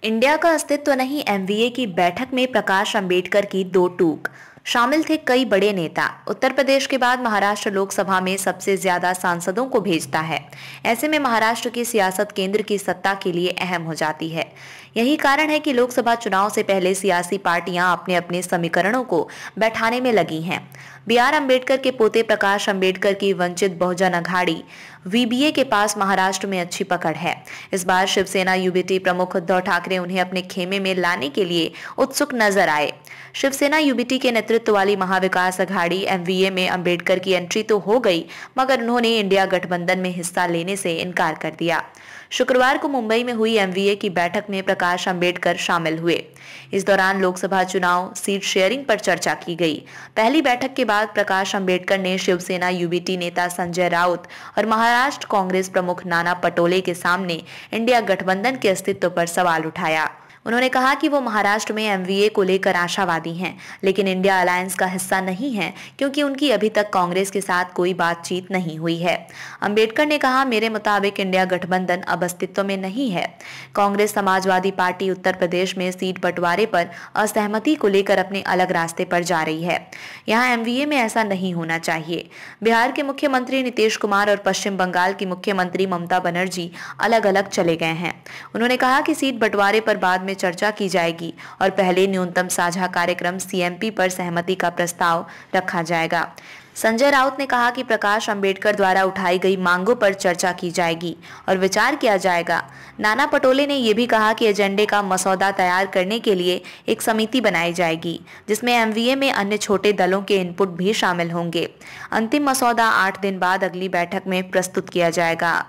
India का अस्तित्व नहीं, एमवीए की बैठक में प्रकाश अंबेडकर की दो टूक। शामिल थे कई बड़े नेता। उत्तर प्रदेश के बाद महाराष्ट्र लोकसभा में सबसे ज्यादा सांसदों को भेजता है। ऐसे में महाराष्ट्र की सियासत केंद्र की सत्ता के लिए अहम हो जाती है। यही कारण है कि लोकसभा चुनाव से पहले सियासी पार्टियां अपने अपने समीकरणों को बैठाने में लगी हैं। बीआर अंबेडकर के पोते प्रकाश अंबेडकर की वंचित बहुजन अघाड़ी वीबीए के पास महाराष्ट्र में अच्छी पकड़ है। इस बार शिवसेना यूबीटी प्रमुख उद्धव ठाकरे उन्हें अपने खेमे में लाने के लिए उत्सुक नजर आए। शिवसेना यूबीटी के नेतृत्व वाली महाविकास अघाड़ी एमवीए में अंबेडकर की एंट्री तो हो गई, मगर उन्होंने इंडिया गठबंधन में हिस्सा लेने से इनकार कर दिया। शुक्रवार को मुंबई में हुई एमवीए की बैठक में प्रकाश अंबेडकर शामिल हुए। इस दौरान लोकसभा चुनाव सीट शेयरिंग पर चर्चा की गई। पहली बैठक के बाद प्रकाश अंबेडकर ने शिवसेना यूबीटी नेता संजय राउत और महाराष्ट्र कांग्रेस प्रमुख नाना पटोले के सामने इंडिया गठबंधन के अस्तित्व पर सवाल उठाया। उन्होंने कहा कि वो महाराष्ट्र में एमवीए को लेकर आशावादी हैं, लेकिन इंडिया अलायंस का हिस्सा नहीं है क्योंकि उनकी अभी तक कांग्रेस के साथ कोई बातचीत नहीं हुई है। अंबेडकर ने कहा, मेरे मुताबिक इंडिया गठबंधन अब अस्तित्व में नहीं है। कांग्रेस समाजवादी पार्टी उत्तर प्रदेश में सीट बंटवारे पर असहमति को लेकर अपने अलग रास्ते पर जा रही है। यहाँ एमवीए में ऐसा नहीं होना चाहिए। बिहार के मुख्यमंत्री नीतीश कुमार और पश्चिम बंगाल की मुख्यमंत्री ममता बनर्जी अलग अलग चले गए हैं। उन्होंने कहा कि सीट बंटवारे पर बाद में चर्चा की जाएगी और पहले न्यूनतम साझा कार्यक्रम सीएमपी पर सहमति का प्रस्ताव रखा जाएगा। संजय राउत ने कहा कि प्रकाश अंबेडकर द्वारा उठाई गई मांगों पर चर्चा की जाएगी और विचार किया जाएगा। नाना पटोले ने यह भी कहा कि एजेंडे का मसौदा तैयार करने के लिए एक समिति बनाई जाएगी, जिसमें एमवीए में अन्य छोटे दलों के इनपुट भी शामिल होंगे। अंतिम मसौदा 8 दिन बाद अगली बैठक में प्रस्तुत किया जाएगा।